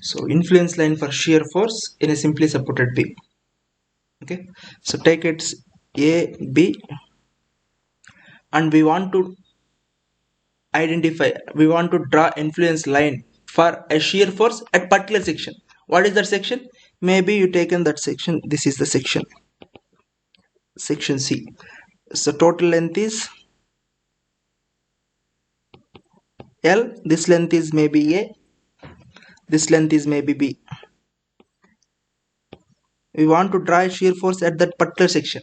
So influence line for shear force in a simply supported beam. Okay, so take it A, B, and we want to draw influence line for a shear force at particular section. What is that section? Maybe you taken that section. This is the section C. So total length is L. This length is maybe A. This length is maybe B. We want to draw a shear force at that particular section.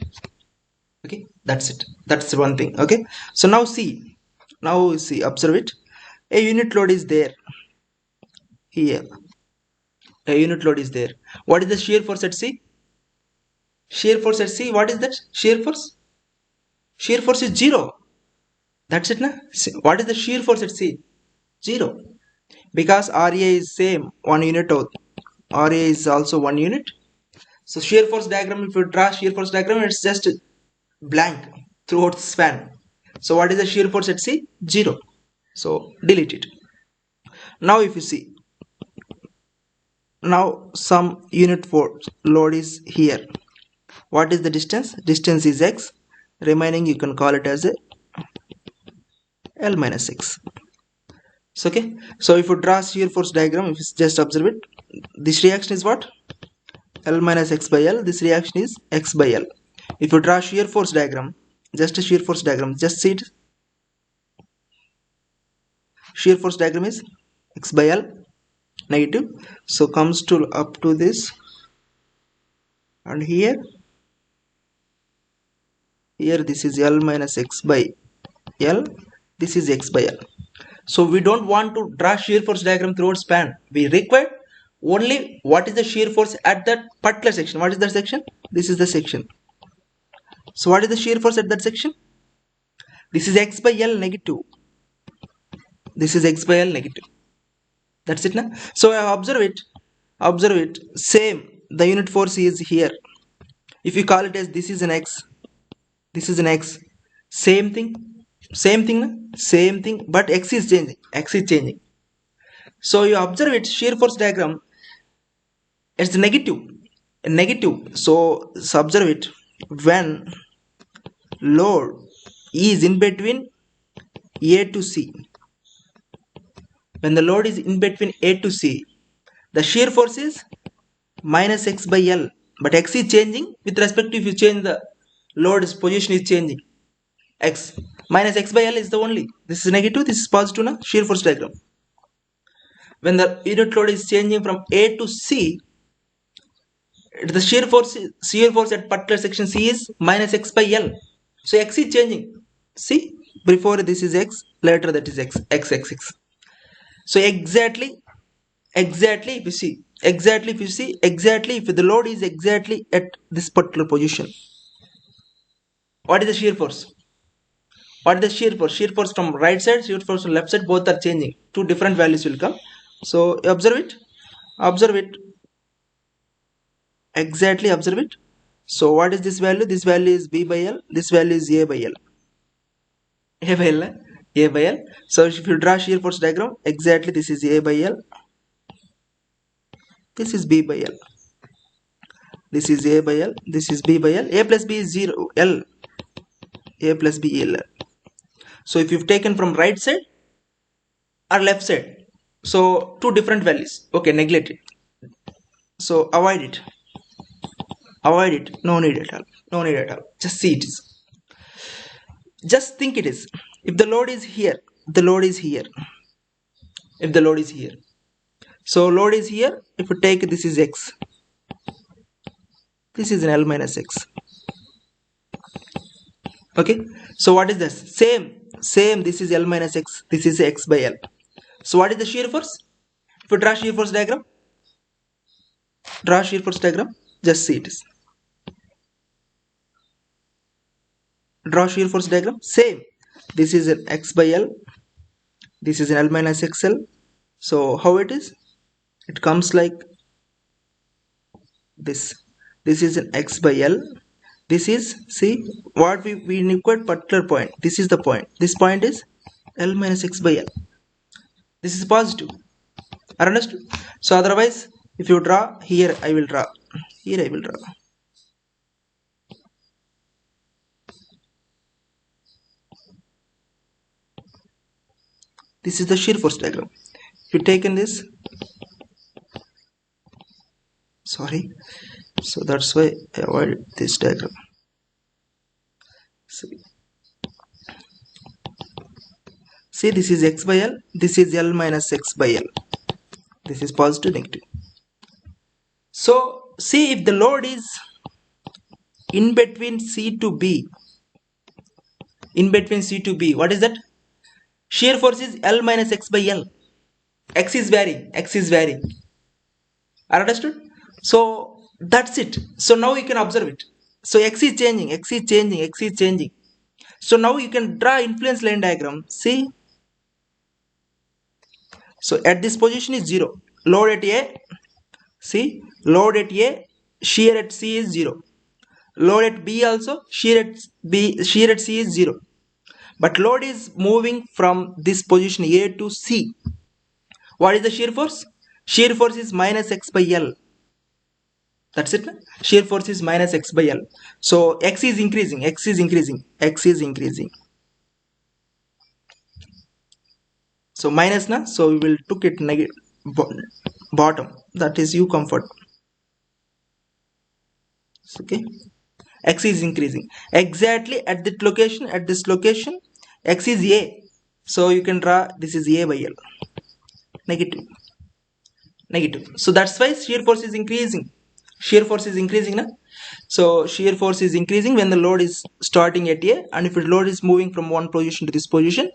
Okay, that's it. That's one thing. Okay, so now see, observe it. A unit load is there here. A unit load is there. What is the shear force at C? Shear force at C, what is that? Shear force? Shear force is 0. That's it, na? What is the shear force at C? 0. Because RA is same, 1 unit out. RA is also 1 unit. So shear force diagram, if you draw shear force diagram, it's just blank throughout the span. So what is the shear force at C? 0. So delete it. Now if you see, now some unit force load is here. What is the distance? Distance is x. Remaining you can call it as a L minus x. So okay. So if you draw shear force diagram, if you just observe it, this reaction is what? L minus x by L. This reaction is x by L. If you draw shear force diagram, just a shear force diagram, just see it. Shear force diagram is x by L negative. So comes to up to this, and here this is L minus x by L. This is x by L. So we don't want to draw shear force diagram throughout span. We require only what is the shear force at that particular section. What is that section? This is the section. So what is the shear force at that section? This is x by L negative. This is x by L negative. That's it, na? So observe it. Observe it. Same. The unit force is here. If you call it as this is an x, this is an x. Same thing. Same thing, na? Same thing. But x is changing. X is changing. So you observe it. Shear force diagram. It's negative. Negative. So observe it. When load is in between A to C. When the load is in between A to C, the shear force is minus x by L. But x is changing with respect to if you change the load's position is changing. X minus x by L is the only. This is negative, this is positive, na? Shear force diagram. When the unit load is changing from A to C, the shear force at particular section C is minus x by L. So x is changing. See, before this is x, later that is x. So exactly if you see, if the load is exactly at this particular position, what is the shear force? What is the shear force? Shear force from right side, shear force from left side, both are changing. Two different values will come. So observe it. Exactly observe it. So what is this value? This value is B by L. This value is A by L. A by L. So if you draw shear force diagram, exactly this is A by L. This is B by L. This is A by L. This is B by L. A plus B is 0. L. A plus B L. So if you've taken from right side or left side, so two different values. Okay, neglect it. So avoid it. No need at all. Just see it is. Just think it is. If the load is here, the load is here. If the load is here, so load is here. If you take this is x, this is an L minus x. Okay, so what is this? Same. This is L minus x. This is x by L. So what is the shear force? If you draw shear force diagram, just see it is. Draw shear force diagram. Same. This is an x by L. This is an L minus xl. So how it is? It comes like this. This is an x by L. This is, see what we required particular point. This is the point. This point is L minus x by L. This is positive. Are understood? So otherwise, if you draw here, I will draw. Here I will draw. This is the shear force diagram. If you take in this, sorry, so that's why I avoid this diagram. See, this is x by L, this is L minus x by L. This is positive, negative. So see, if the load is in between C to B, in between C to B, what is that? Shear force is L minus x by L. X is varying, X is varying. Are understood? So that's it. So now you can observe it. So X is changing, X is changing, X is changing. So now you can draw influence line diagram. See? So at this position is 0. Load at A, see? Load at A, shear at C is 0. Load at B also, shear at C is 0. But load is moving from this position A to C. What is the shear force? Shear force is minus x by L. That's it. Shear force is minus x by L. So x is increasing, x is increasing, x is increasing. So minus na, so we will took it negative bottom. That is U comfort. Okay. X is increasing. Exactly at that location, at this location, x is A. So you can draw this is A by L. Negative. Negative. So that's why shear force is increasing. Shear force is increasing na? So shear force is increasing when the load is starting at A, and if the load is moving from one position to this position,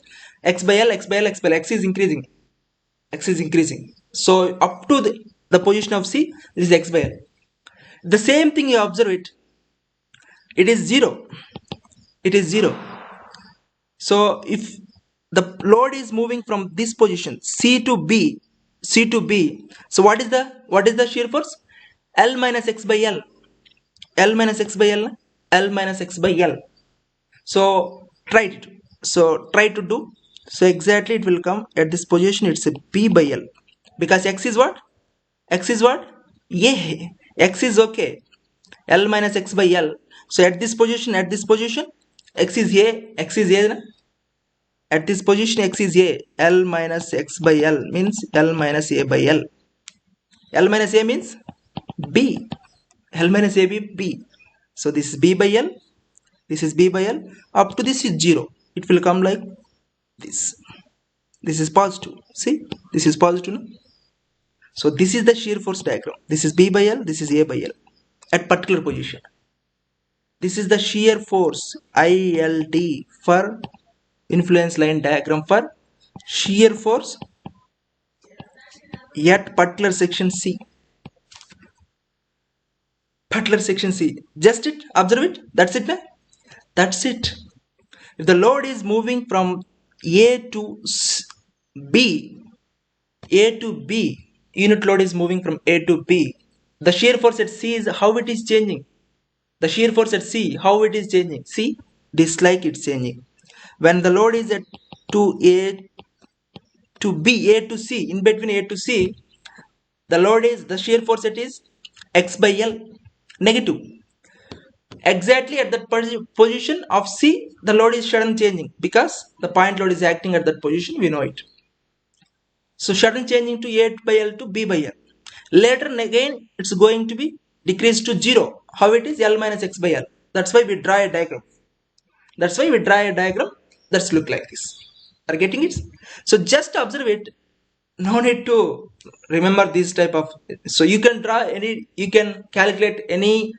x by L, x by L, x by L, x is increasing. X is increasing. So up to the position of C, this is x by L. The same thing you observe it. It is 0. It is 0. So if the load is moving from this position C to B, C to B, so what is the shear force? L minus x by L. L minus x by L. L minus x by L. So try it. So try to do. So exactly it will come at this position. It's a B by L, because x is what? X is what? Yeah. X is okay. L minus x by L. So at this position, x is A. X is A. At this position, x is A. L minus x by L means L minus A by L. L minus A means B. L minus A B. So this is B by L. This is B by L. Up to this is 0. It will come like this. This is positive. See? This is positive. No? So this is the shear force diagram. This is B by L. This is A by L. At particular position. This is the shear force ILD for influence line diagram for shear force at particular section C. Particular section C. Just it. Observe it. That's it. That's it. If the load is moving from A to B, unit load is moving from A to B, the shear force at C is how it is changing. The shear force at C, how it is changing. See, dislike it's changing. When the load is at to A to B, A to C, in between A to C, the shear force it is x by L, negative. Exactly at that position of C, the load is sudden changing because the point load is acting at that position, we know it. So sudden changing to A by L to B by L. Later again, it's going to be decreased to 0. How it is? L minus x by L. That's why we draw a diagram. That's look like this. Are getting it? So just observe it. No need to remember this type of. So you can draw any, you can calculate any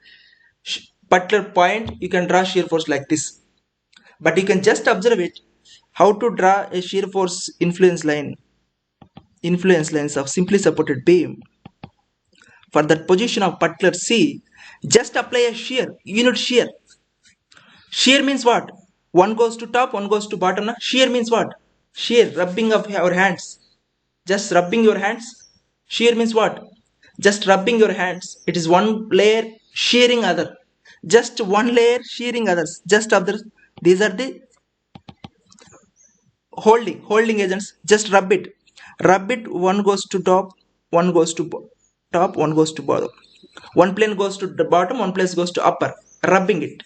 particular point, you can draw shear force like this. But you can just observe it. How to draw a shear force influence lines of simply supported beam. For that position of particular C, just apply a shear, unit shear. Shear means what? One goes to top, one goes to bottom. Na? Shear means what? Shear, rubbing of our hands. Just rubbing your hands. Shear means what? Just rubbing your hands. It is one layer shearing other. Just one layer shearing others. Just others. These are the holding agents. Just rub it. Rub it, one goes to top, one goes to top, one goes to bottom. One plane goes to the bottom, one plane goes to upper. Rubbing it.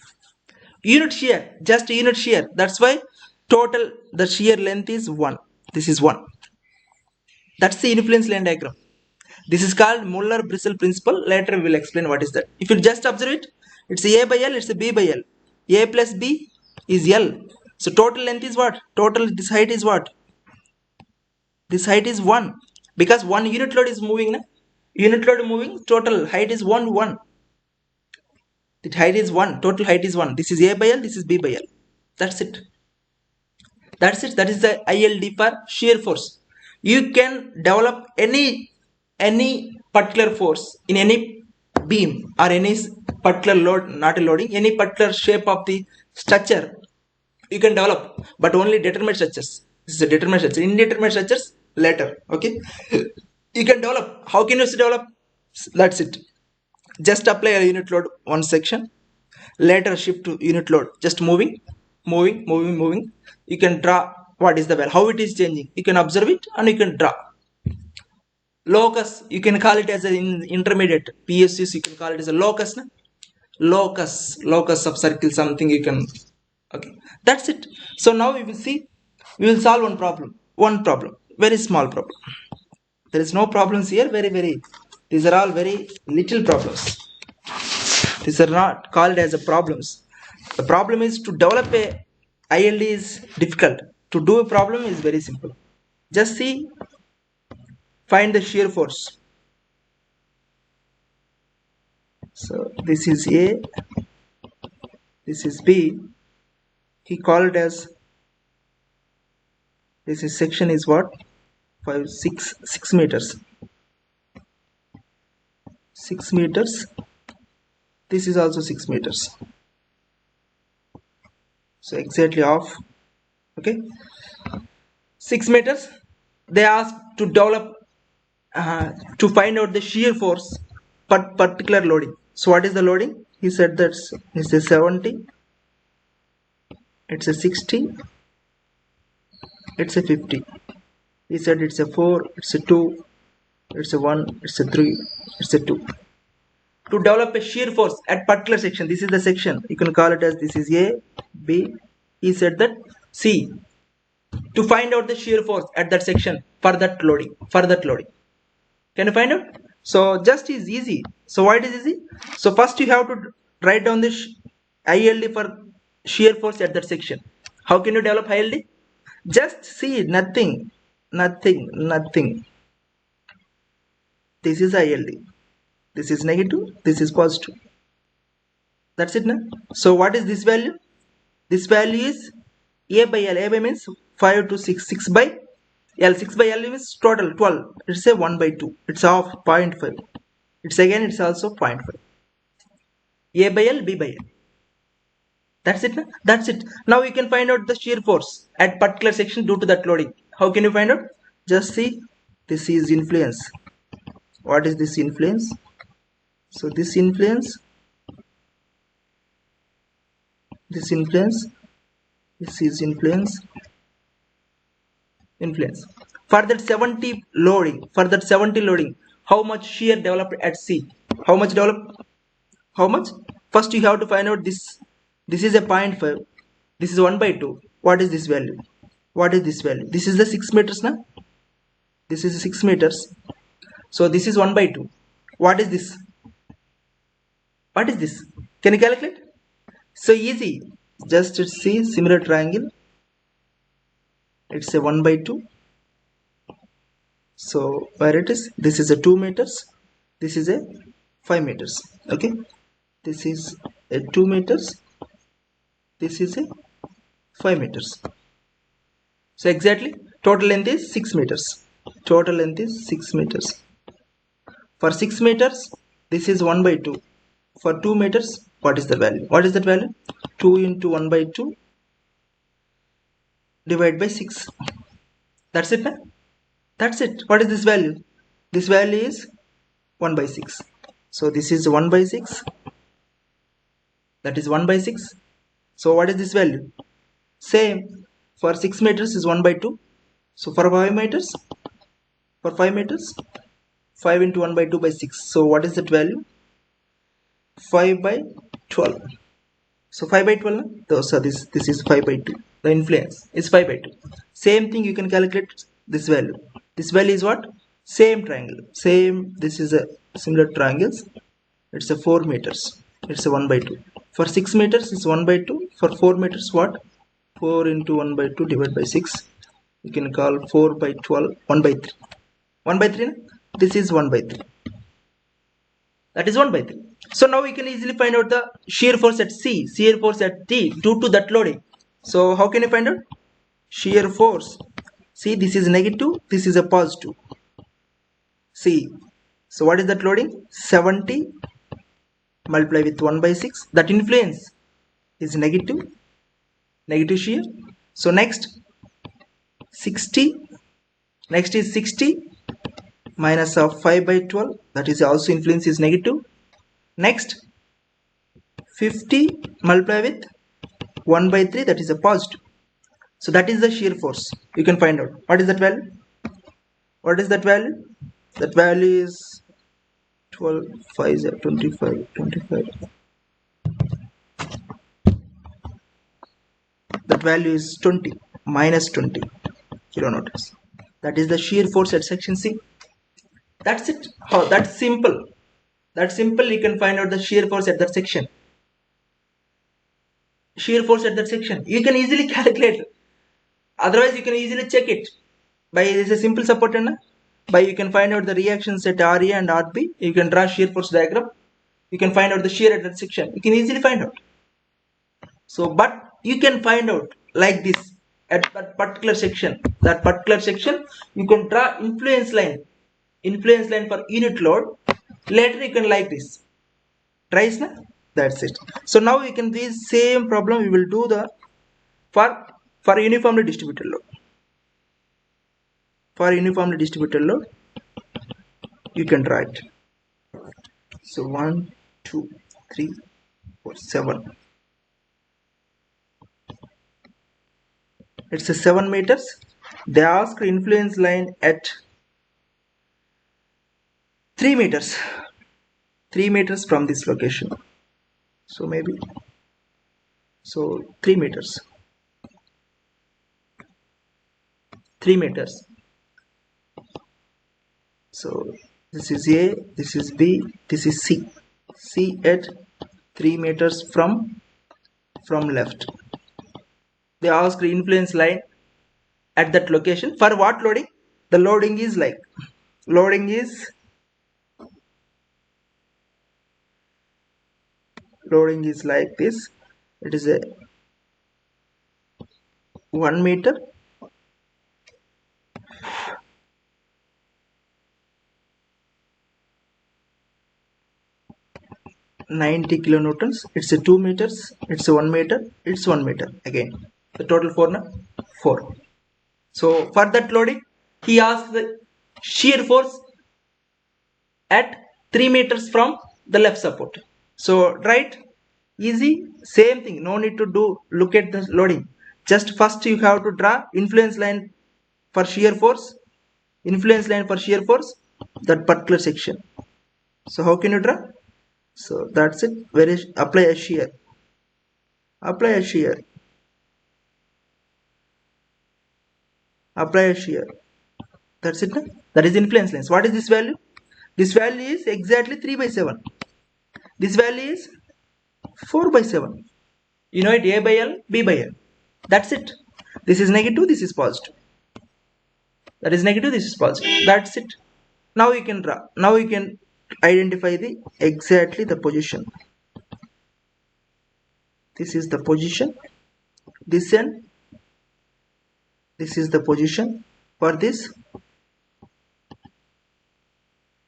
Unit shear, just unit shear. That's why total the shear length is 1. This is 1. That's the influence line diagram. This is called Muller-Brisel principle. Later we will explain what is that. If you just observe it, it's A by L, it's a B by L. A plus B is L. So total length is what? Total this height is what? This height is 1. Because one unit load is moving. Na? Unit load moving, total height is 1, 1. The height is 1, total height is 1. This is A by L, this is B by L. That's it. That's it. That is the ILD for shear force. You can develop any particular force in any beam or any particular load, not a loading, any particular shape of the structure you can develop, but only determined structures. This is a determined structure. Indeterminate structures later. Okay, you can develop. How can you develop? That's it. Just apply a unit load one section. Later shift to unit load. Just moving. You can draw what is the value, how it is changing. You can observe it and you can draw. Locus, you can call it as an intermediate. PSUs, you can call it as a locus. Na? Locus of circle, something you can. Okay, that's it. So now we will see, we will solve one problem, very small problem. There is no problems here, very, these are all very little problems. These are not called as a problems. The problem is to develop a ILD is difficult. To do a problem is very simple. Just see, find the shear force. So this is A, this is B. He called as, this is section is what? 6 meters. 6 meters. This is also 6 meters. So exactly half. Okay. 6 meters. They asked to develop, to find out the shear force per particular loading. So what is the loading? He said that it's a 70. It's a 60. It's a 50. He said it's a 4. It's a 2. It's a 1. It's a 3. It's a 2. To develop a shear force at particular section, this is the section, you can call it as, this is A, B. He said that C, to find out the shear force at that section for that loading, can you find out? So just is easy. So why it is easy? So first you have to write down the ILD for shear force at that section. How can you develop ILD? Just see, nothing. This is ILD. This is negative, this is positive. That's it now. So what is this value? This value is A by L. A by means 5 to 6. 6 by L. 6 by L means total 12. It's a 1 by 2. It's half 0.5. It's also 0.5. A by L, B by L. That's it now. That's it. Now you can find out the shear force at particular section due to that loading. How can you find out? Just see. This is influence. What is this influence? So this influence, this is influence. For that 70 loading, how much shear developed at C? How much developed? How much? First you have to find out this. This is a 0.5. This is 1 by 2. What is this value? What is this value? This is the 6 meters now. This is 6 meters. So this is 1 by 2. What is this? What is this? Can you calculate? So easy. Just see similar triangle. It's a 1 by 2. So where it is? This is a 2 meters. This is a 5 meters. Okay. This is a 2 meters. This is a 5 meters. So exactly total length is 6 meters. Total length is 6 meters. For 6 meters, this is 1 by 2. For 2 meters, what is the value? What is that value? 2 into 1 by 2 divided by 6. That's it. That's it. What is this value? This value is 1 by 6. So this is 1 by 6. That is 1 by 6. So what is this value? Same. For 6 meters is 1 by 2. So for 5 meters, For 5 meters, 5 into 1 by 2 by 6. So what is that value? 5 by 12. So 5 by 12, so this is 5 by 2. The influence is 5 by 2. Same thing you can calculate this value. This value is what? Same triangle. Same, this is a similar triangles. It's a 4 meters. It's a 1 by 2. For 6 meters it's 1 by 2. For 4 meters what? 4 into 1 by 2 divided by 6. You can call 4 by 12, 1 by 3. 1 by 3, no? This is 1 by 3. That is 1 by 3. So now we can easily find out the shear force at C, shear force at D due to that loading. So how can you find out? Shear force. See, this is negative, this is a positive. See, so what is that loading? 70 multiply with 1 by 6. That influence is negative shear. So next 60, next is 60 minus of 5 by 12, that is also influence is negative. Next 50 multiply with 1 by 3, that is a positive. So that is the shear force. You can find out what is that value. What is that value? That value is 12, 5, 25, 25. That value is 20, minus 20 kilonewtons. That is the shear force at section C. That's it. How? That's simple. That's simple. You can find out the shear force at that section. Shear force at that section. You can easily calculate. Otherwise, you can easily check it. By this is a simple support and by you can find out the reactions at RA and RB. You can draw shear force diagram. You can find out the shear at that section. You can easily find out. So, but you can find out like this at that particular section. That particular section, you can draw influence line for unit load. Later you can like this. Try na? That's it. So now we can do the same problem. We will do the for uniformly distributed load. For uniformly distributed load, you can draw it. So 1, 2, 3, 4, 7. It's a 7 meters. They ask influence line at 3 meters. 3 meters from this location. So maybe 3 meters. 3 meters. So this is A, this is B, this is C. C at 3 meters from left. They ask influence line at that location. For what loading? The loading is like this. It is a 1 meter. $90 kilonewtons. It's a 2 meters. It's a 1 meter. It's 1 meter again. The total 4. So for that loading, he asked the shear force at 3 meters from the left support. So right, easy, same thing. No need to look at the loading. Just first you have to draw influence line for shear force. That particular section. So how can you draw? So that's it. Where is apply a shear? Apply a shear. That's it. That is influence lines. What is this value? This value is exactly 3 by 7. This value is 4 by 7. You know it, A by L, B by L. That's it. This is negative, this is positive. That is negative, this is positive. That's it. Now you can draw. Now you can identify exactly the position. This is the position. This end. This is the position for this.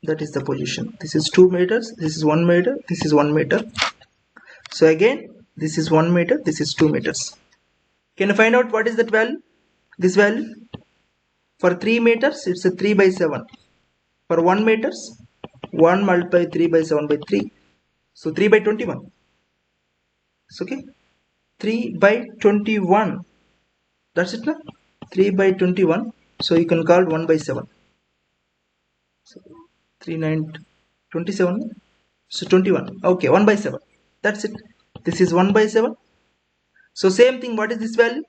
That is the position. This is 2 meters. This is 1 meter. This is 1 meter. So again, this is 1 meter. This is 2 meters. Can you find out what is that value? This value for 3 meters, it's a 3 by 7. For 1 meters, 1 multiplied 3 by 7 by 3. So 3 by 21. It's okay. 3 by 21. That's it now. 3 by 21. So you can call 1 by 7. So 3 9 27. So 21. Okay, 1 by 7. That's it. This is 1 by 7. So same thing. What is this value?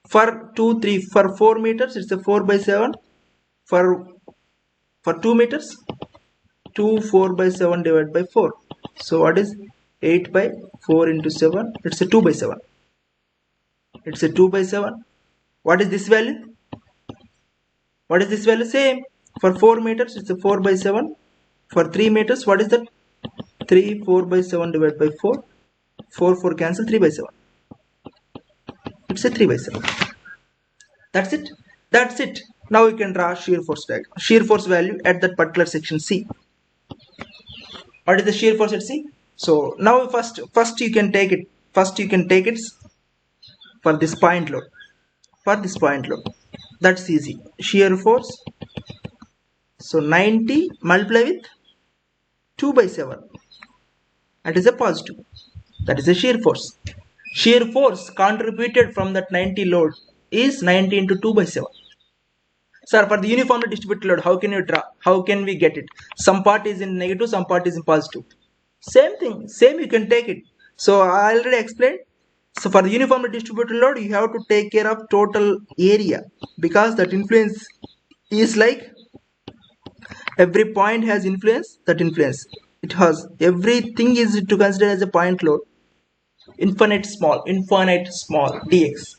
For 2, 3, for 4 meters, it's a 4 by 7. For 2 meters, 2 4 by 7 divided by 4. So what is 8 by 4 into 7? It's a 2 by 7. It's a 2 by 7. What is this value? What is this value? Same. For 4 meters, it's a 4 by 7. For 3 meters, what is that? 3 4 by 7 divided by 4. 4 4 cancel, 3 by 7. It's a 3 by 7. That's it. That's it. Now you can draw shear force diagram. Shear force value at that particular section C. What is the shear force at C? So now first you can take it. First you can take it for this point load. For this point load. That's easy. Shear force. So 90 multiply with 2 by 7. That is a positive. That is a shear force. Shear force contributed from that 90 load is 90 into 2 by 7. Sir, for the uniformly distributed load, how can you draw? How can we get it? Some part is in negative, some part is in positive. Same thing, same you can take it. So I already explained. So for the uniformly distributed load, you have to take care of total area because that influence is like every point has influence. That influence it has everything is to consider as a point load. Infinite small dx.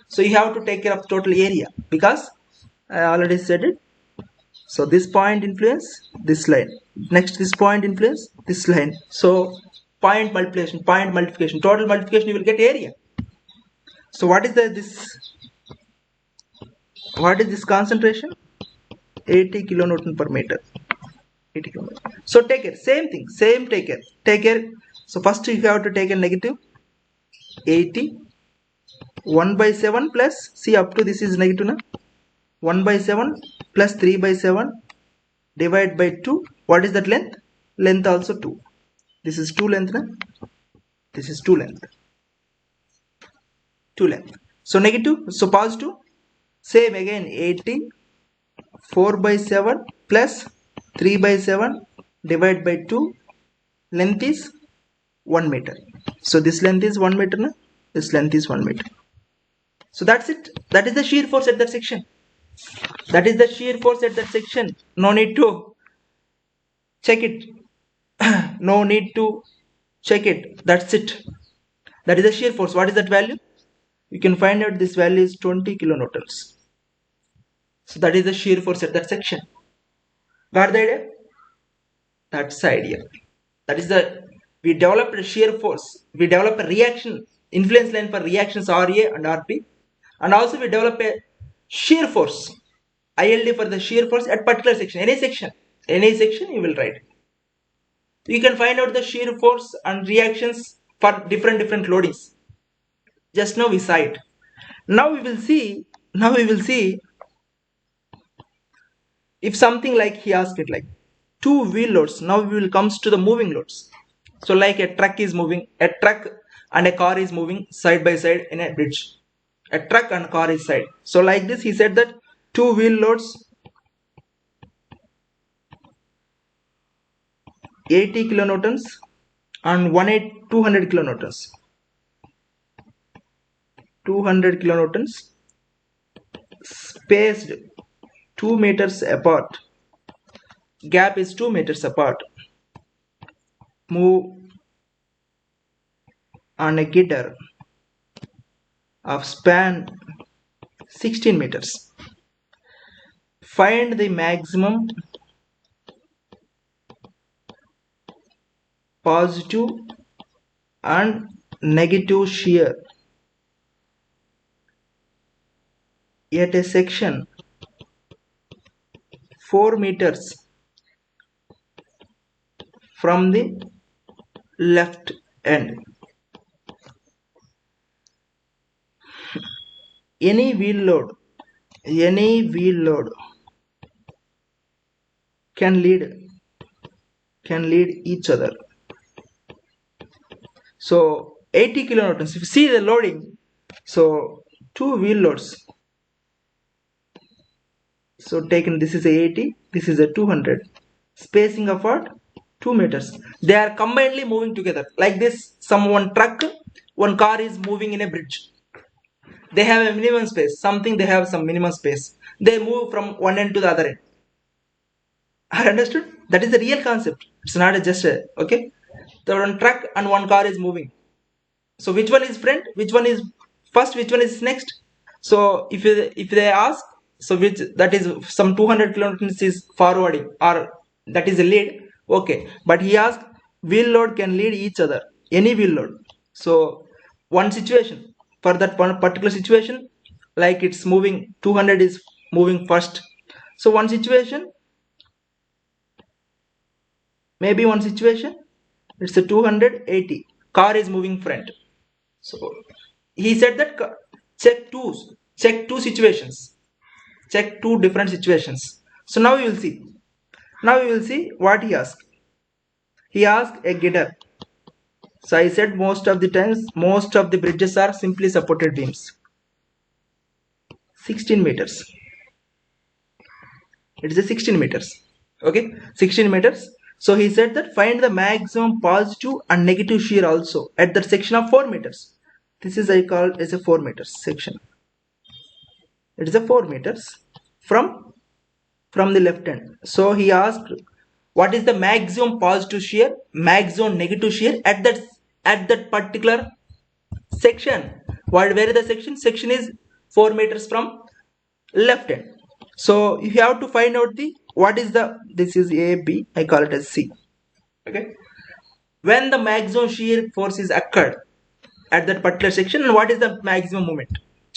So you have to take care of total area because I already said it. So this point influence this line. Next this point influence this line. So point multiplication, total multiplication, you will get area. So what is this concentration? 80 kilonewton per meter. 80 kilonewton. So take care. Same thing. Same take care. Take care. So first you have to take a negative 80. 1 by 7 plus, see up to this is negative now. 1 by 7 plus 3 by 7 divide by 2. What is that length? Length also 2. This is 2 length now. This is 2 length. 2 length. So negative. So positive. Same again 80. 4 by 7 plus 3 by 7 divide by 2. Length is 1 meter. So this length is 1 meter now. This length is 1 meter. So that's it. That is the shear force at that section. That is the shear force at that section. No need to check it. No need to check it. That's it. That is the shear force. What is that value? You can find out this value is 20 kilonewtons. So that is the shear force at that section. Got the idea? That's the idea. That is we developed a shear force. We develop a reaction influence line for reactions RA and RP. And also we develop a shear force ILD for the shear force at particular section. Any section you will write. You can find out the shear force and reactions for different loadings. Just now we saw it. Now we will see if something like he asked it like two wheel loads. Now we will comes to the moving loads. So like a truck is moving, a truck and a car is moving side by side in a bridge. A truck and car is side. So like this he said that two wheel loads 80 kilonewtons and 200 kilonewtons. 200 kilonewtons spaced 2 meters apart. Gap is 2 meters apart. Move on a gitter of span 16 meters. Find the maximum positive and negative shear at a section 4 meters from the left end. Any wheel load can lead each other. So 80 kilonewtons, if you see the loading, so two wheel loads So taken, this is a 80, this is a 200. Spacing of what? 2 meters. They are combinedly moving together. Like this, one truck, one car is moving in a bridge. They have a minimum space. Something they have some minimum space. They move from one end to the other end. I understood? That is the real concept. It's not just a, okay? The one truck and one car is moving. So which one is front? Which one is first? Which one is next? So if they ask, so which that is some 200 kilometers is forwarding or that is a lead. Okay, but he asked wheel load can lead each other, any wheel load. So one situation for that one particular situation, like it's moving 200 is moving first. So one situation, maybe one situation, it's a 280 car is moving front. So he said that check two situations, check two different situations. So now you will see. Now you will see what he asked. He asked a gitter. So I said most of the times, most of the bridges are simply supported beams. 16 meters. It is a 16 meters. Okay, 16 meters. So he said that find the maximum positive and negative shear also at that section of 4 meters. This is I call as a 4 meters section. It is a 4 meters from the left end. So he asked what is the maximum positive shear, maximum negative shear at that particular section. Where is the section? Section is 4 meters from left end. So you have to find out the what is the, this is A, B, I call it as C. Okay, when the maximum shear force is occurred at that particular section, and what is the maximum moment?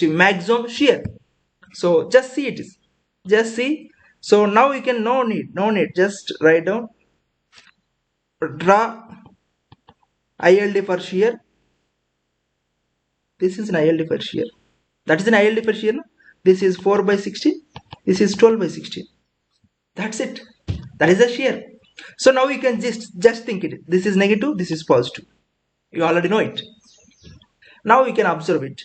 Maximum shear. So just see it is, just see. So now you can no need, just write down, draw ILD for shear. This is an ILD for shear. That is an ILD for shear. This is 4 by 16. This is 12 by 16. That's it. That is a shear. So now you can just think it. This is negative. This is positive. You already know it. Now you can observe it.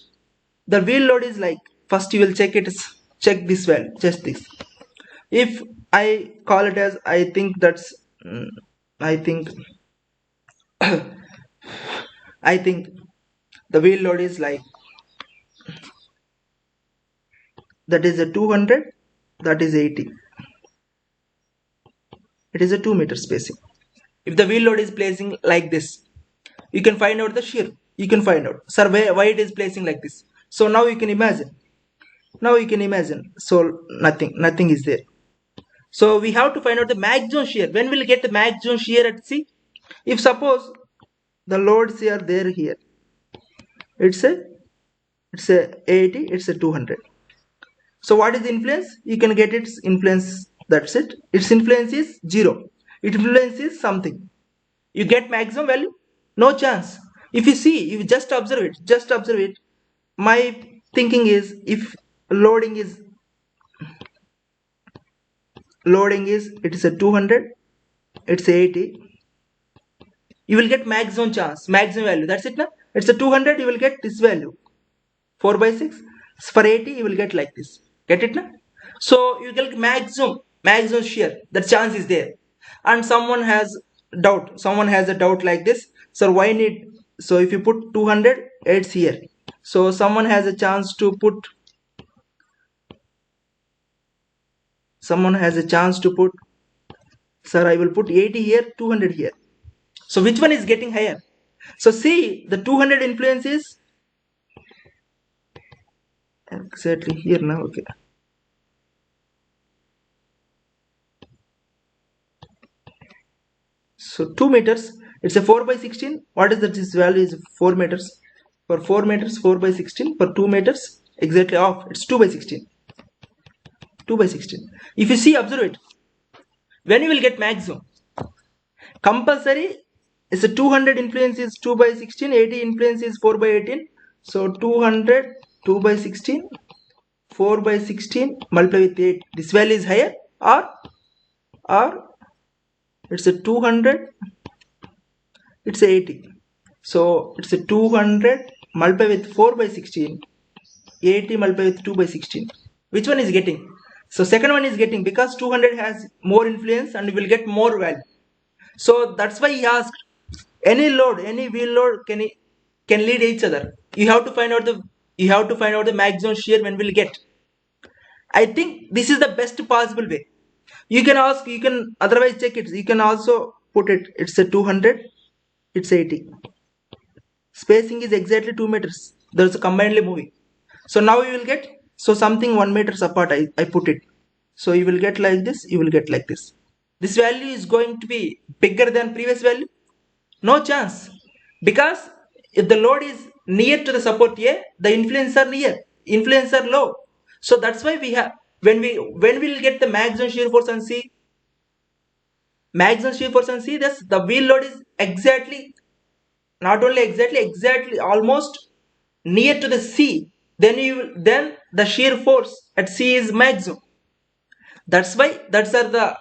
The wheel load is like, first you will check it. Check this value. Just this. If I call it as, I think that's, I think I think the wheel load is like, that is a 200, that is 80. It is a 2 meter spacing. If the wheel load is placing like this, you can find out the shear. You can find out, sir, why it is placing like this. So now you can imagine. Now you can imagine. So nothing is there. So we have to find out the maximum shear. When will we get the maximum shear at C? If suppose the loads are there here, it's a 80, it's a 200. So what is the influence? You can get its influence. That's it. Its influence is 0. Its influence is something. You get maximum value? No chance. If you see, you just observe it. Just observe it. My thinking is, if loading is it is a 200, it's a 80. You will get maximum chance, maximum value. That's it, na? It's a 200. You will get this value, 4 by 6. For 80, you will get like this. Get it, na? So you get maximum shear. That chance is there. And someone has doubt. Someone has a doubt like this. So why need? So if you put 200, it's here. So someone has a chance to put. Someone has a chance to put. Sir, I will put 80 here, 200 here. So which one is getting higher? So see, the 200 influence is exactly here now. Okay. So 2 meters, it's a 4 by 16. What is that? This value is 4 meters. For 4 meters, 4 by 16. For 2 meters, exactly off. It's 2 by 16. 2 by 16. If you see, observe it. When you will get maximum? Compulsory is a 200 influence is 2 by 16. 80 influence is 4 by 18. So 200, 2 by 16. 4 by 16 multiply with 8. This value is higher, or it's a 200, it's a 80. So it's a 200 multiply with 4 by 16, 80 multiply with 2 by 16. Which one is getting? So second one is getting, because 200 has more influence and will get more value. So that's why he asked, any load, any wheel load can lead each other. You have to find out the maximum shear when we'll get. I think this is the best possible way. You can otherwise check it. You can also put it. It's a 200. It's 80. Spacing is exactly 2 meters. There's a combinedly moving. So now you will get, so something 1 meters apart I put it. So you will get like this, you will get like this. This value is going to be bigger than previous value? No chance. Because if the load is near to the support A, the influence are near, influence are low. So that's why we have, when we'll get the maximum shear force on C, this the wheel load is exactly, not only exactly almost near to the C, then the shear force at C is maximum. That's why that's are the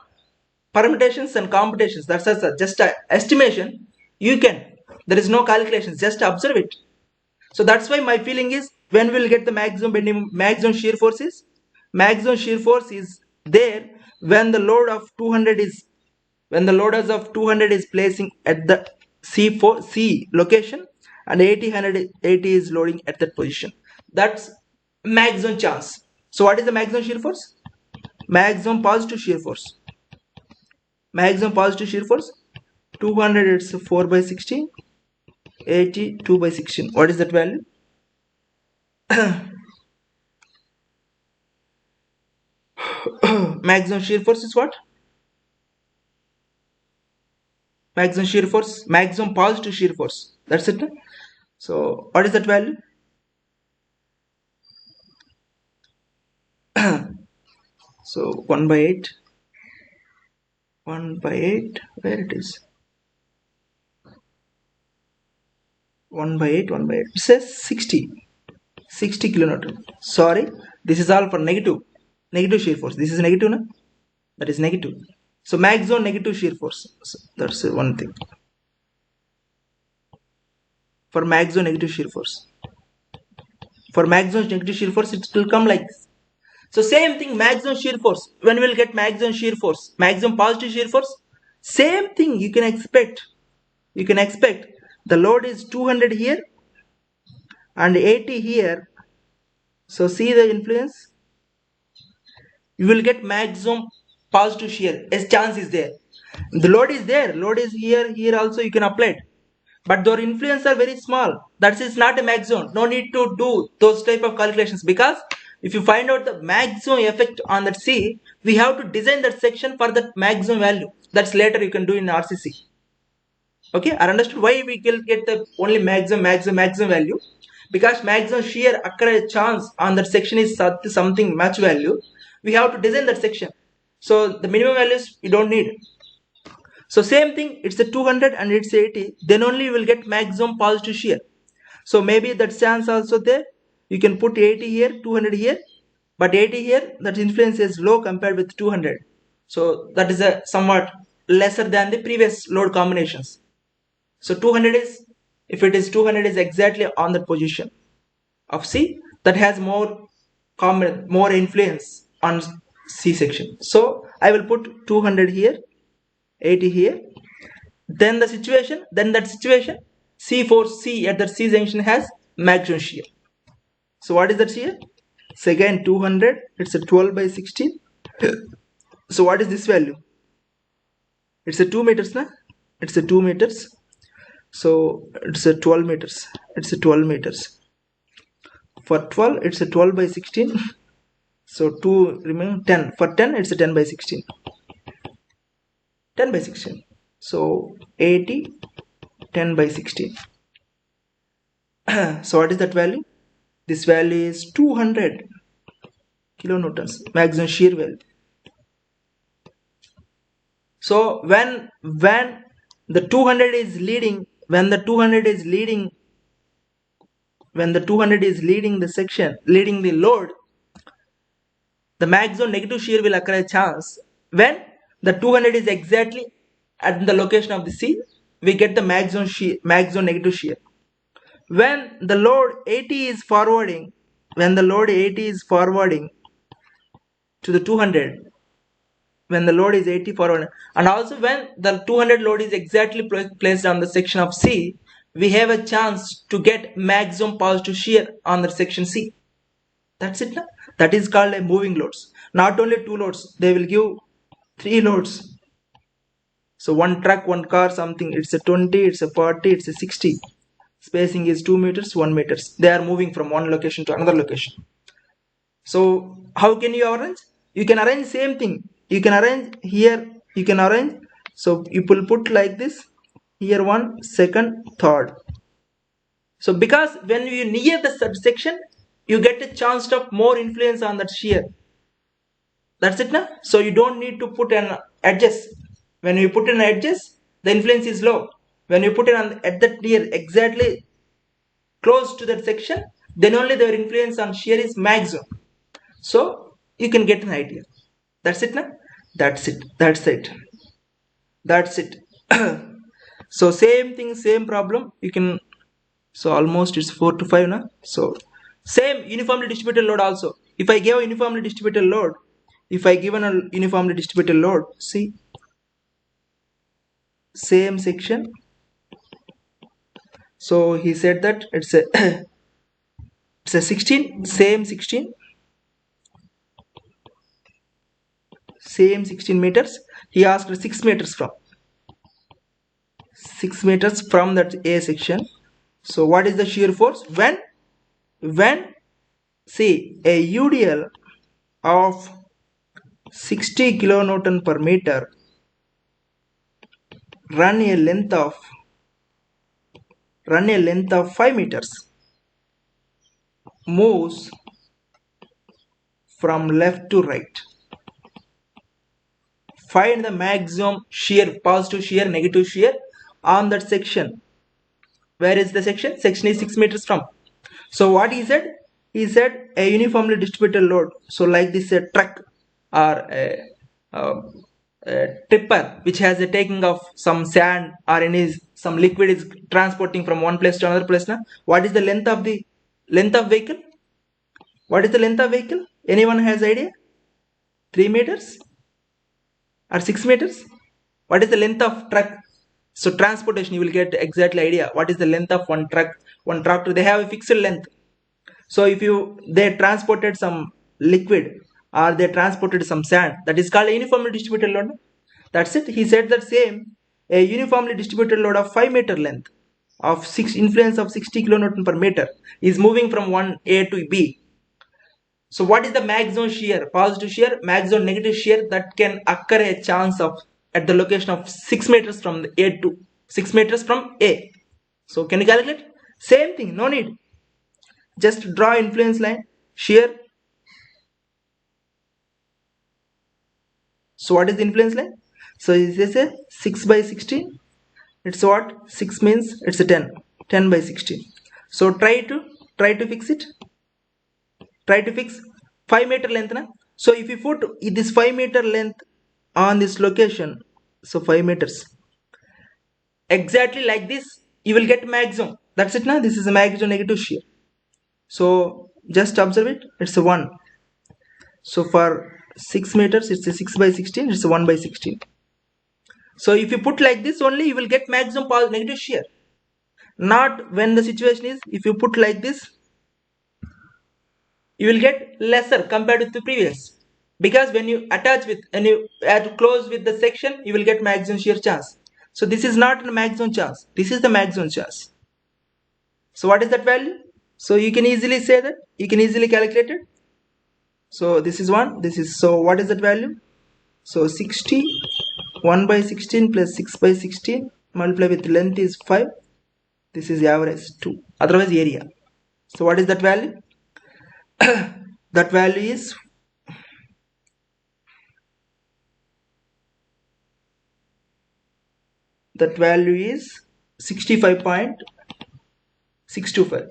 permutations and computations. That's just a estimation. You can, there is no calculations, just observe it. So that's why my feeling is, when we'll get the maximum shear force is there when the load of 200 is, when the loaders of 200 is placing at the C location, and 80 is loading at that position. That's maximum chance. So what is the maximum shear force? Maximum positive shear force. 200, it's 4 by 16. 80, 2 by 16. What is that value? Maximum shear force is what? Maximum shear force, maximum positive shear force. That's it. So what is that value? So 1 by 8. 1 by 8, where it is? 1 by 8, 1 by 8. It says 60 kilonewton. Sorry, this is all for negative shear force. This is negative, no? That is negative. So maximum negative shear force. So that's one thing. For maximum negative shear force. For maximum negative shear force, it will come like this. So same thing, maximum shear force. When we'll get maximum shear force, maximum positive shear force, same thing you can expect. You can expect the load is 200 here and 80 here. So see the influence. You will get maximum positive shear. As chance is there. The load is there. Load is here. Here also you can apply it. But their influence are very small. That is not a maximum. No need to do those type of calculations, because if you find out the maximum effect on that C, we have to design that section for that maximum value. That's later you can do in RCC. Okay, I understood why we will get the only maximum value, because maximum shear occur chance on that section is something much value. We have to design that section. So the minimum values we don't need. So same thing, it's a 200 and it's 80, then only you will get maximum positive shear. So maybe that chance also there. You can put 80 here, 200 here, but 80 here, that influence is low compared with 200. So that is a somewhat lesser than the previous load combinations. So 200 is, if it is 200 is exactly on that position of C, that has more influence on C section. So I will put 200 here, 80 here. Then that situation, C4C at that C junction has maximum shear. So what is that shear? So again 200, it's a 12 by 16. So what is this value? It's a 2 meters, na? It's a 2 meters. So it's a 12 meters. It's a 12 meters. For 12, it's a 12 by 16. So 2 remain 10. For 10, it's a 10 by 16. 10 by 16. So 80, 10 by 16. So what is that value? This value is 200 kilonewtons, maximum shear value. So when the 200 is leading, when the 200 is leading the section, leading the load, the maximum negative shear will occur a chance. When the 200 is exactly at the location of the C, we get the maximum negative shear. When the load 80 is forwarding, to the 200 when the load is 80 forward, and also when the 200 load is exactly placed on the section of C, we have a chance to get maximum positive shear on the section C. That's it. Na? That is called a moving loads. Not only two loads, they will give three loads. So one truck, one car, something, it's a 20, it's a 40, it's a 60. Spacing is 2 meters, 1 meters. They are moving from one location to another location. So how can you arrange? You can arrange same thing. You can arrange here, you can arrange. So you will put like this, here one, second, third. So because when you near the subsection, you get a chance of more influence on that shear. That's it now. So you don't need to put an edges. When you put an edges, the influence is low. When you put it on at that near exactly close to that section, then only their influence on shear is maximum. So you can get an idea. That's it now. That's it. That's it. That's it. So same thing, same problem. You can. So almost it's 4 to 5 now. So same uniformly distributed load also. If I give a uniformly distributed load, if I given a uniformly distributed load, see, same section. So he said that it's a it's a 16, same 16, same 16 meters. He asked 6 meters from 6 meters from that A section. So what is the shear force when see a UDL of 60 kilonewton per meter run a length of 5 meters, moves from left to right. Find the maximum shear, positive shear, negative shear on that section. Where is the section? Section is 6 meters from. So what he said? He said a uniformly distributed load. So like this, a truck or a tipper which has a taking of some sand or any some liquid is transporting from one place to another place. Now, what is the length of vehicle? What is the length of vehicle? Anyone has idea? 3 meters or 6 meters? What is the length of truck? So transportation, you will get exactly idea. What is the length of one truck, one tractor? They have a fixed length. So if they transported some liquid or they transported some sand, that is called a uniformly distributed load. That's it. He said that same, a uniformly distributed load of 5 meter length of influence of 60 kilonewton per meter is moving from one A to B. So what is the maximum shear? Positive shear, maximum negative shear that can occur a chance of at the location of 6 meters from the A to 6 meters from A. So can you calculate? Same thing, no need. Just draw influence line, shear. So what is the influence line? So is this a 6 by 16? It's what? 6 means it's a 10. 10 by 16. So try to fix it. Try to fix 5 meter length. Na? So if you put this 5 meter length on this location, so 5 meters. Exactly like this, you will get maximum. That's it now. This is a maximum negative shear. So just observe it. It's a 1. So for 6 meters, it's a 6 by 16. It's a 1 by 16. So if you put like this only, you will get maximum negative shear. Not when the situation is, if you put like this, you will get lesser compared with the previous. Because when you attach with and you add close with the section, you will get maximum shear chance. So this is not a maximum chance. This is the maximum chance. So what is that value? So you can easily say that. You can easily calculate it. So this is 1. This is, so what is that value? So 60, 1 by 16 plus 6 by 16 multiply with length is 5. This is average 2. Otherwise area. So what is that value? That value is 65.625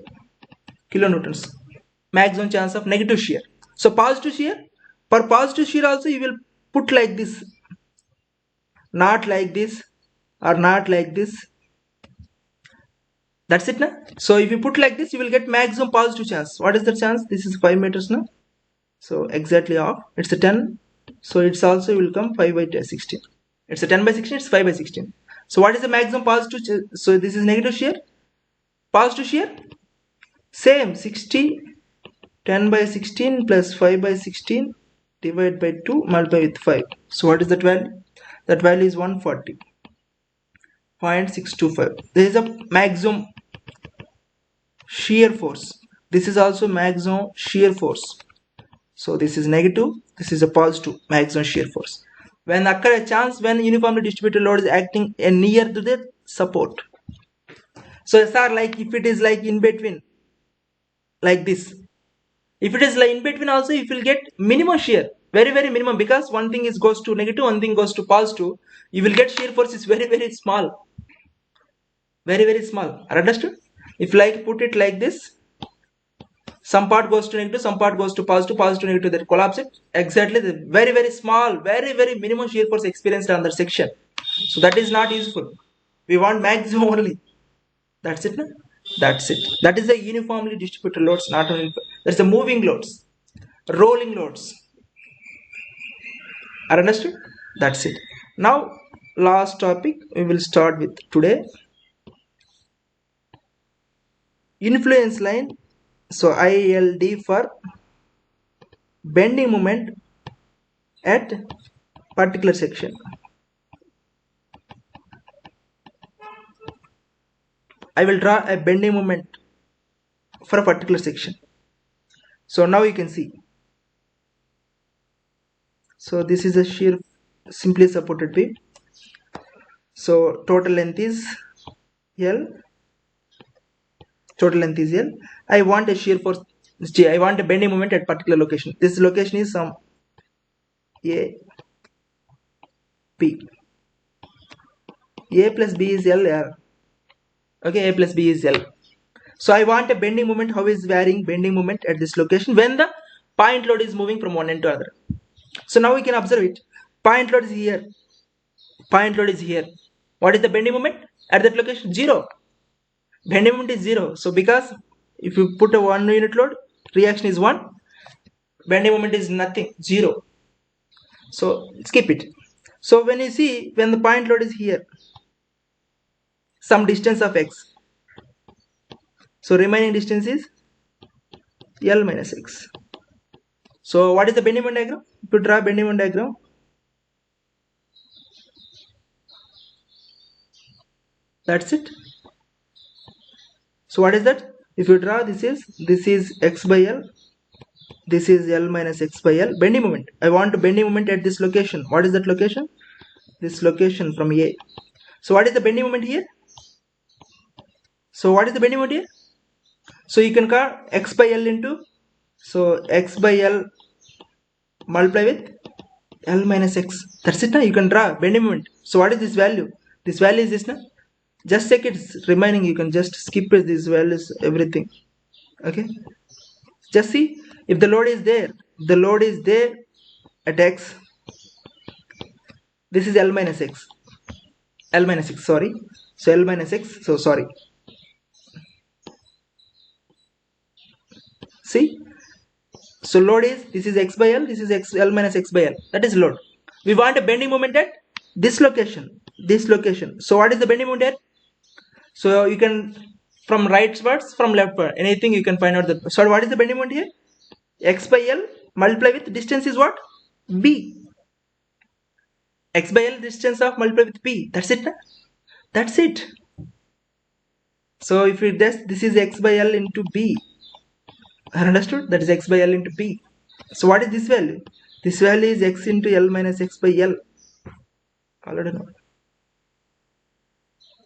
kilonewtons. Maximum chance of negative shear. So positive shear, for positive shear also you will put like this, not like this or not like this. That's it, na? So if you put like this, you will get maximum positive chance. What is the chance? This is 5 meters now. So exactly off, it's a 10, so it's also will come 5 by 16. It's a 10 by 16, it's 5 by 16. So what is the maximum positive? So this is negative shear, positive shear, same 60, 10 by 16 plus 5 by 16 divided by 2 multiply with 5. So what is that value? That value is 140.625. This is a maximum shear force. This is also maximum shear force. So this is negative, this is a positive maximum shear force. When occur a chance when uniformly distributed load is acting near to the support. So sir, like if it is like in between, like this, if it is like in between also, if you will get minimum shear, very minimum, because one thing is goes to negative, one thing goes to positive, you will get shear force is very small, very small. Understood? If like put it like this, some part goes to negative, some part goes to positive, positive negative, that collapse it. Exactly the very small, very minimum shear force experienced on the section. So that is not useful. We want maximum only. That's it. No? That's it. That is the uniformly distributed loads, not only that's the moving loads, rolling loads. Are understood? That's it. Now last topic we will start with today. Influence line. So ILD for bending moment at particular section. I will draw a bending moment for a particular section. So now you can see. So this is a shear simply supported beam. So total length is L. Total length is L. I want a shear force J. I want a bending moment at particular location. This location is some A, P. A plus B is L. Okay, A plus B is L. So I want a bending moment. How is varying bending moment at this location when the point load is moving from one end to other? So now we can observe it. Point load is here. Point load is here. What is the bending moment at that location? 0. Bending moment is 0. So because if you put a 1 unit load, reaction is 1. Bending moment is nothing, 0. So skip it. So when you see, when the point load is here, some distance of x. So remaining distance is L minus x. So what is the bending moment diagram? To draw bending moment diagram, that's it. So what is that? If you draw, this is x by L, this is L minus x by L. Bending moment. I want bending moment at this location. What is that location? This location from A. So what is the bending moment here? So what is the bending moment here? So you can call x by L into, so x by L multiply with L minus x. That's it now. You can draw bending moment. So what is this value? This value is this now. Just check it's remaining. You can just skip these values, everything. Okay. Just see if the load is there. The load is there at x. This is L minus x. L minus x. Sorry. So L minus x. So sorry. See. So load is, this is x by L, this is L minus x by L. That is load. We want a bending moment at this location. This location. So what is the bending moment at? So you can from right parts, from left part, anything you can find out the. So what is the bending moment here? X by L multiply with distance is what? B. X by L distance of multiply with B. That's it. That's it. So if you this is x by L into B. Understood? That is x by L into B. So what is this value? This value is x into L minus x by L. Already know.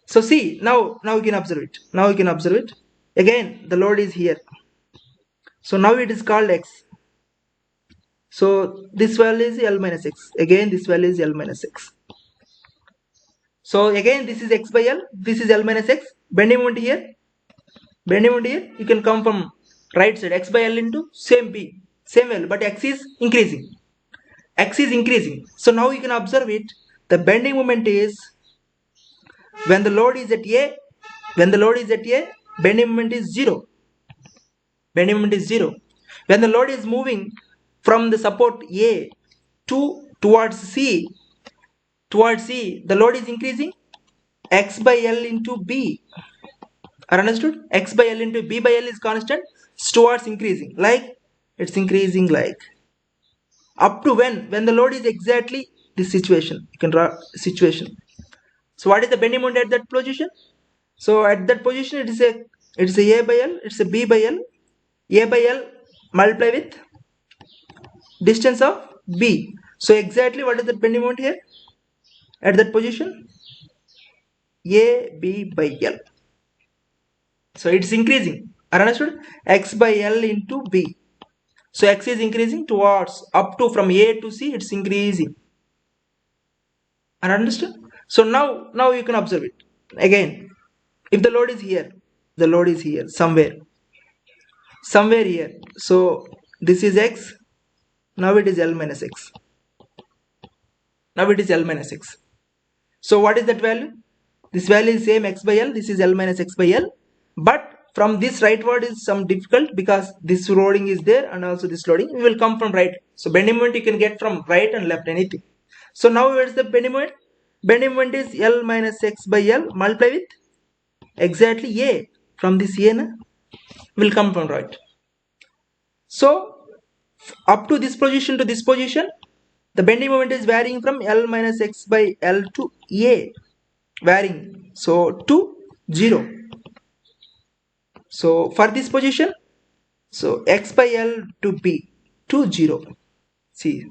So see, now we can observe it. Now we can observe it. Again, the load is here. So now it is called x. So this value is L minus x. Again, this value is L minus x. So again, this is x by L. This is L minus x. Bending moment here. Bending moment here. You can come from right side. X by L into same B. Same value. But x is increasing. X is increasing. So now you can observe it. The bending moment is when the load is at A. When the load is at A, bending moment is 0. Bending moment is 0. When the load is moving from the support A towards C, the load is increasing. X by L into B. Are understood? X by L into B by L is constant. Towards increasing. Like it's increasing like up to when the load is exactly this situation. You can draw situation. So what is the bending moment at that position? So at that position it's a A by L, it's a B by L. A by L multiply with distance of B. So exactly what is the bending moment here? At that position? A B by L. So it's increasing. Are understood? X by L into B. So X is increasing towards up to from A to C, it's increasing. Are understood? So now you can observe it. Again, if the load is here, somewhere here. So this is X. Now it is L minus X. So what is that value? This value is same X by L. This is L minus X by L. But from this rightward is some difficult because this loading is there and also this loading will come from right. So bending moment you can get from right and left, anything. So now where is the bending moment? Bending moment is L minus X by L multiply with exactly A. From this A will come from right. So up to this position to this position, the bending moment is varying from L minus X by L to A, varying, so to 0. So for this position, so X by L to B to 0. See,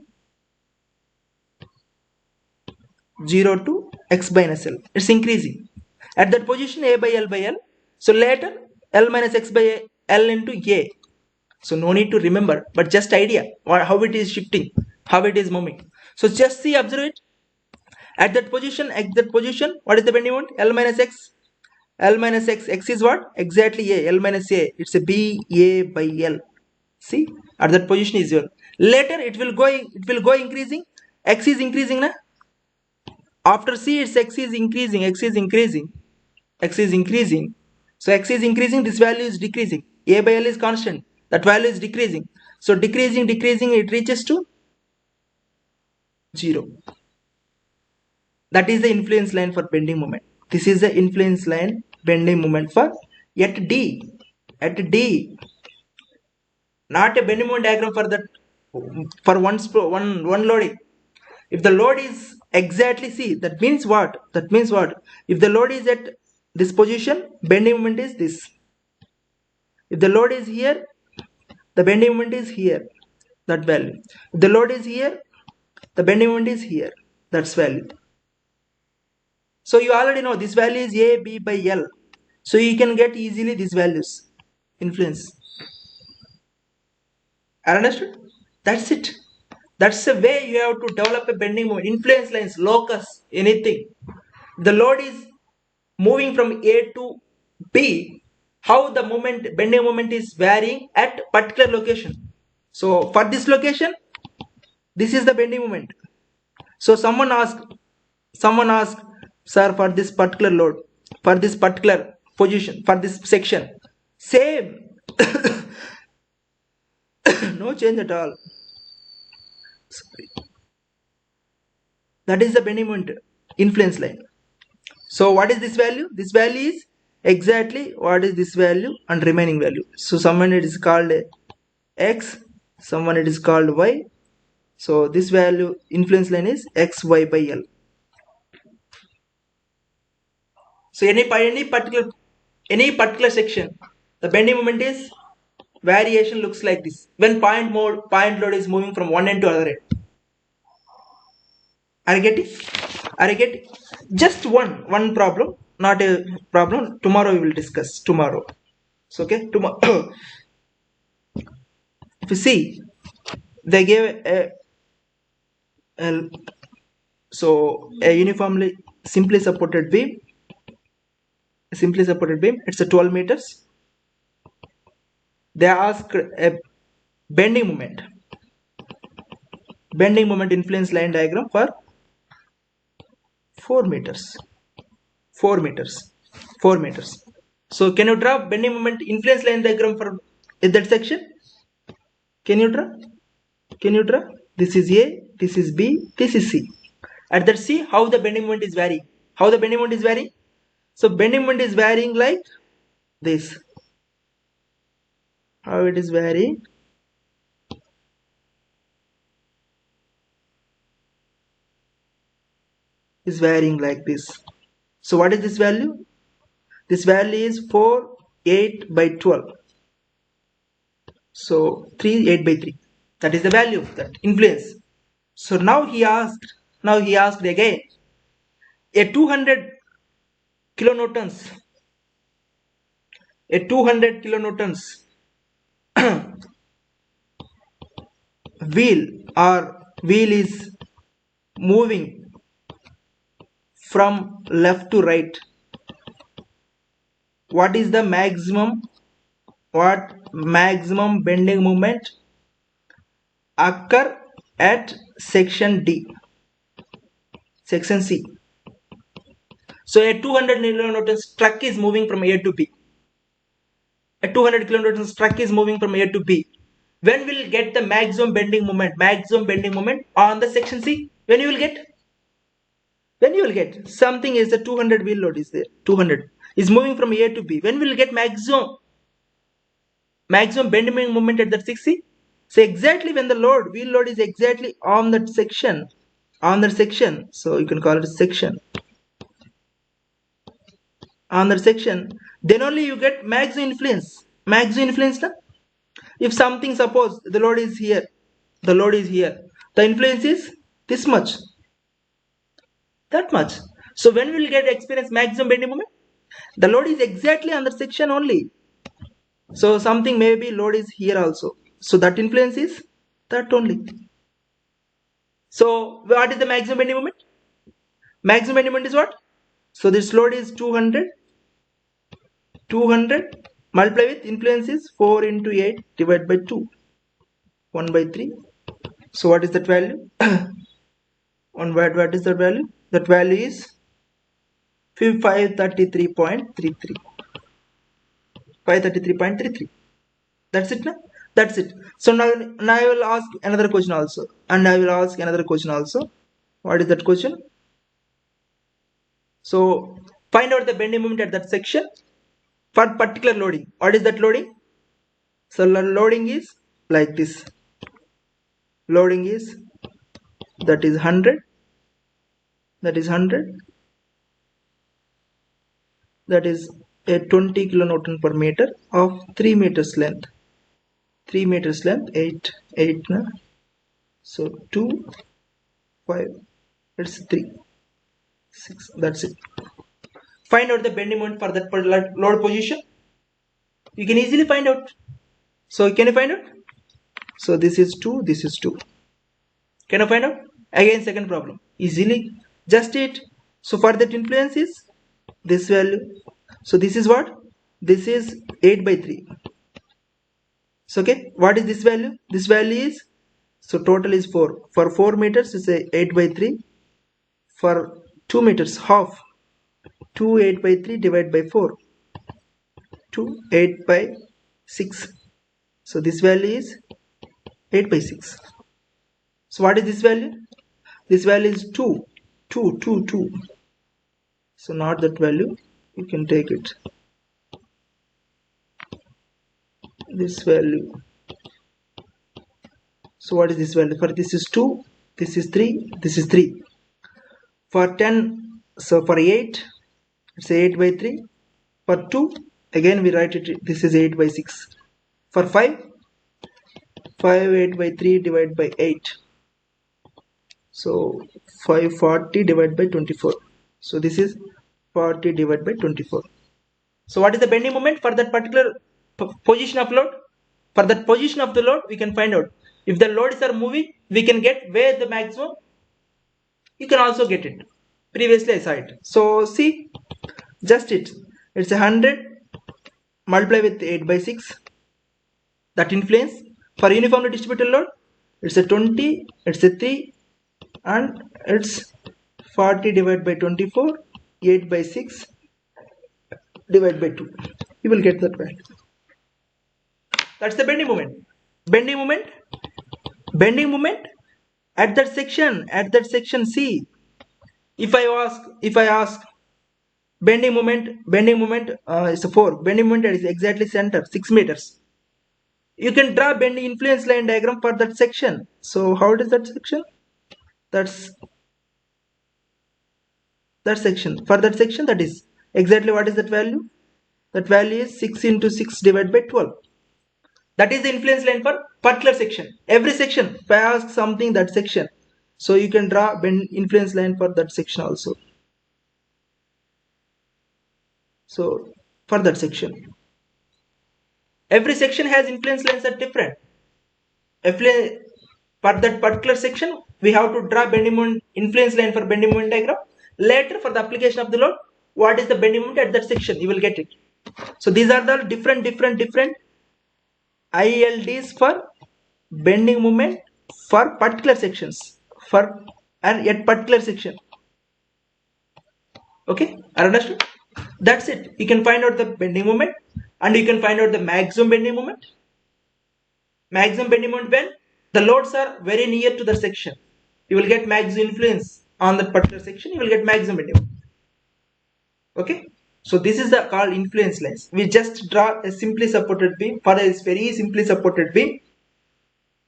0 to X minus L, it's increasing. At that position A by L by L, so later L minus X by L into A. So no need to remember, but just idea how it is shifting, how it is moving. So just see, observe it. At that position, what is the bending moment? L minus X. L minus X. X is what? Exactly A. L minus A. It's a B A by L. See, at that position is your. Later it will go increasing. X is increasing, na? After C, its X is increasing. So X is increasing. This value is decreasing. A by L is constant. That value is decreasing. So decreasing, it reaches to 0. That is the influence line for bending moment. This is the influence line bending moment for at D. Not a bending moment diagram for that, for one loading. If the load is exactly, see, that means what? If the load is at this position, bending moment is this. If the load is here, the bending moment is here, that value. If the load is here, the bending moment is here, that's value. So you already know this value is A B by L. So you can get easily these values. Influence. Understood? That's it. That's the way you have to develop a bending moment. Influence lines, locus, anything. The load is moving from A to B. How the bending moment is varying at particular location. So for this location, this is the bending moment. So someone asked, sir, for this particular load, for this particular position, for this section, same. No change at all. Sorry. That is the bending moment influence line. So what is this value? This value is exactly what is this value and remaining value. So someone it is called X, someone it is called Y. So this value influence line is XY by L. So any particular section, the bending moment is variation looks like this. When point load is moving from one end to other end. Are you getting? Just one problem, not a problem. Tomorrow we will discuss. Tomorrow. So okay. Tomorrow. If you see, they gave a uniformly simply supported beam. It's a 12 meters. They asked a bending moment influence line diagram for 4 meters. So can you draw bending moment influence line diagram for that section? Can you draw? Can you draw? This is A, this is B, this is C. At that C, how the bending moment is varying? How the bending moment is varying? So bending moment is varying like this. How it is varying? Is varying like this. So what is this value? This value is 4, 8 by 12. So 3, 8 by 3. That is the value that influence. So now he asked again, a 200 kilonewtons, a 200 kilonewtons wheel or wheel is moving from left to right. What is the maximum bending moment occur at section D, section C? So a 200 kilonewtons truck is moving from A to B. A 200 kilonewtons truck is moving from A to B. When will get the maximum bending moment on the section C? When you will get? When you will get? Something is the 200 wheel load is there. 200 is moving from A to B. When will get maximum bending moment at that 6C? So exactly when the wheel load is exactly on that section. So you can call it a section. On that section, then only you get maximum influence. Na? If something, suppose the load is here, the influence is this much, that much. So when we will get experience maximum bending moment? The load is exactly on the section only. So something maybe load is here also. So that influence is that only. So what is the maximum bending moment? Maximum bending moment is what? So this load is 200 multiply with influence is 4 into 8 divided by 2, 1 by 3. So what is that value? What is that value? That value is 533.33. 533.33. That's it, na? That's it. So now I will ask another question also. What is that question? So find out the bending moment at that section for particular loading. What is that loading? So loading is like this. Loading is that is 100. That is 100. That is a 20 kilonewton per meter of 3 meters length. 3 meters length, 8 na? So 2, 5, it's 3, 6, that's it. Find out the bending moment for that load position. You can easily find out. So can you find out? So this is 2, this is 2. Can you find out? Again second problem. Easily. Just it. So for that influence is this value. So this is what? This is 8 by 3. So okay, what is this value? This value is, so total is 4. For 4 meters is a 8 by 3. For 2 meters, half. 2 8 by 3 divided by 4. 2 8 by 6. So this value is 8 by 6. So what is this value? This value is 2. 2, 2, 2. So not that value. You can take it. This value. So what is this value? For this is 2. This is 3. This is 3. For 10, so for 8, it's 8 by 3. For 2, again we write it, this is 8 by 6. For 5, 8 by 3 divided by 8. So 540 divided by 24. So this is 40 divided by 24. So what is the bending moment for that particular position of load? For that position of the load, we can find out. If the loads are moving, we can get where the maximum. You can also get it. Previously I saw it. So see, just it. It's 100 multiply with 8 by 6. That influence. For uniformly distributed load, it's a 20, it's a 3, and it's 40 divided by 24, 8 by 6 divided by 2. You will get that value. That's the bending moment. bending moment at that section C. If I ask bending moment is 4. Bending moment is exactly center 6 meters. You can draw bending influence line diagram for that section. So how does that section? That's that section. For that section, that is exactly what is that value? That value is 6 into 6 divided by 12. That is the influence line for particular section. Every section, if I ask something, that section. So you can draw bend influence line for that section also. So for that section, every section has influence lines that different. For that particular section, we have to draw bending moment influence line for bending moment diagram. Later, for the application of the load, what is the bending moment at that section? You will get it. So these are the different ILDs for bending moment for particular sections and at particular section. Okay, I understood. That's it. You can find out the bending moment and you can find out the maximum bending moment. Maximum bending moment when the loads are very near to the section. You will get maximum influence on that particular section. You will get maximum bending moment. Okay. So this is the called influence lines. We just draw a simply supported beam. For a very simply supported beam,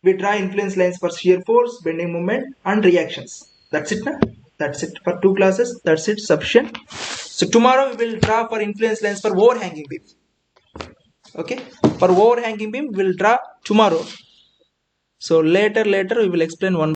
we draw influence lines for shear force, bending moment, and reactions. That's it, na? That's it for 2 classes. That's it, sufficient. So tomorrow we will draw for influence lines for overhanging beam. Okay, for overhanging beam we will draw tomorrow. So later we will explain one